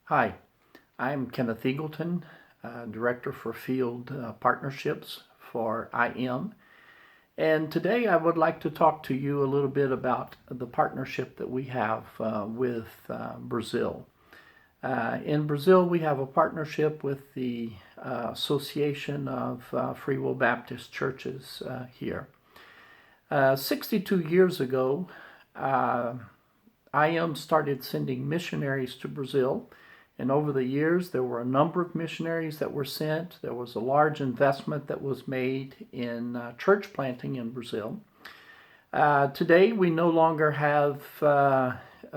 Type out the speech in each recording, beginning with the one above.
Hi, I'm Kenneth Eagleton, Director for Field Partnerships for IM. And today I would like to talk to you a little bit about the partnership that we have with Brazil. In Brazil, we have a partnership with the Association of Free Will Baptist Churches here. 62 years ago, IM started sending missionaries to Brazil. And over the years, there were a number of missionaries that were sent. There was a large investment that was made in church planting in Brazil. Today, we no longer have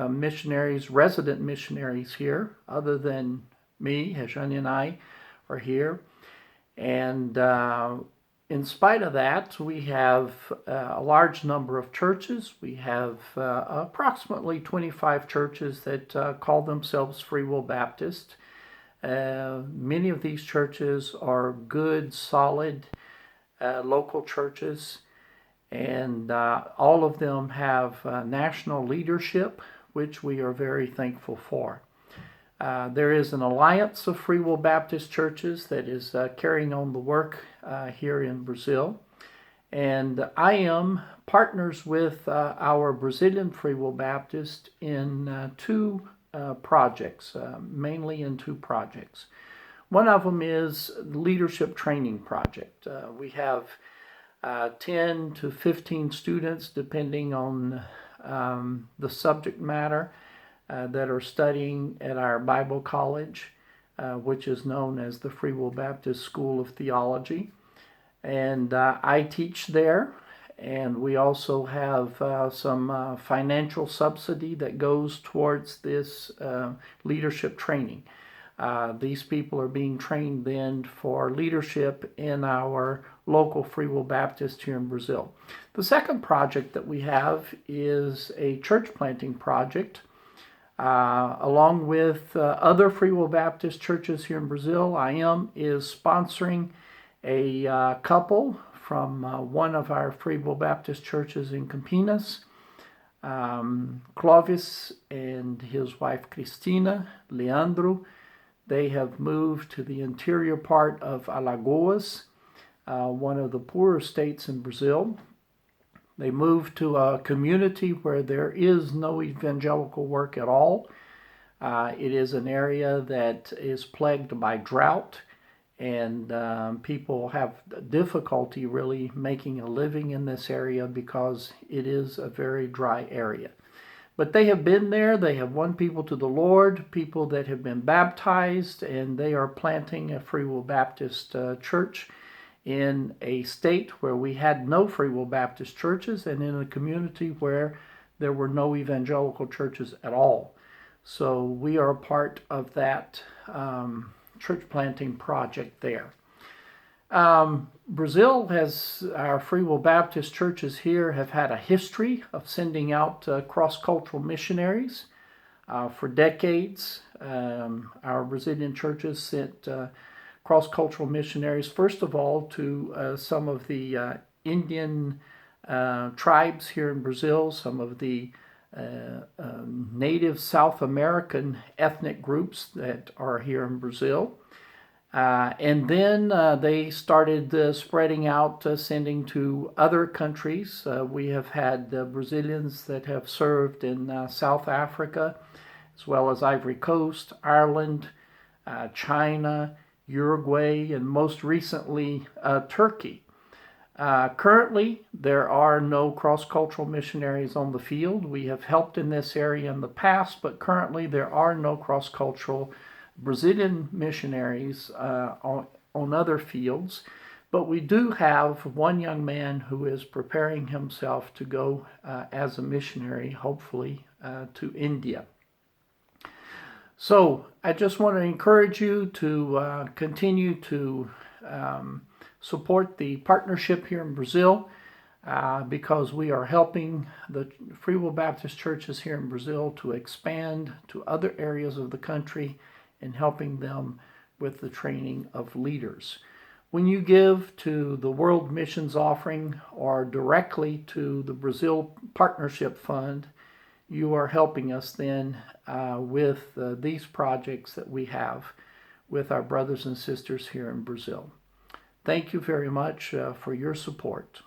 missionaries, resident missionaries here, other than me, Hejani and I are here. And in spite of that, we have a large number of churches. We have approximately 25 churches that call themselves Free Will Baptist. Many of these churches are good, solid, local churches, and all of them have national leadership, which we are very thankful for. There is an alliance of Free Will Baptist churches that is carrying on the work here in Brazil. And IM partners with our Brazilian Free Will Baptist in two projects, mainly in two projects. One of them is the Leadership Training Project. We have 10 to 15 students, depending on the subject matter, that are studying at our Bible college, which is known as the Free Will Baptist School of Theology. And I teach there, and we also have some financial subsidy that goes towards this leadership training. These people are being trained then for leadership in our local Free Will Baptist here in Brazil. The second project that we have is a church planting project. Along with other Free Will Baptist churches here in Brazil, IM is sponsoring a couple from one of our Free Will Baptist churches in Campinas. Clovis and his wife Cristina, Leandro, they have moved to the interior part of Alagoas, one of the poorer states in Brazil. They moved to a community where there is no evangelical work at all. It is an area that is plagued by drought, and people have difficulty really making a living in this area because it is a very dry area. But they have been there. They have won people to the Lord, people that have been baptized, and they are planting a Free Will Baptist church in a state where we had no Free Will Baptist churches, and in a community where there were no evangelical churches at all. So we are a part of that church planting project there. Brazil has, our Free Will Baptist churches here have had a history of sending out CrossCultural Missionaries. For decades, our Brazilian churches sent CrossCultural Missionaries, first of all, to some of the Indian tribes here in Brazil, some of the native South American ethnic groups that are here in Brazil. And then they started spreading out, sending to other countries. We have had Brazilians that have served in South Africa, as well as Ivory Coast, Ireland, China, Uruguay, and most recently Turkey. Currently, there are no cross-cultural missionaries on the field. We have helped in this area in the past, but currently there are no cross-cultural Brazilian missionaries on other fields. But we do have one young man who is preparing himself to go as a missionary, hopefully, to India. So I just want to encourage you to continue to support the partnership here in Brazil because we are helping the Free Will Baptist churches here in Brazil to expand to other areas of the country and helping them with the training of leaders. When you give to the World Missions Offering or directly to the Brazil Partnership Fund, you are helping us then with these projects that we have with our brothers and sisters here in Brazil. Thank you very much for your support.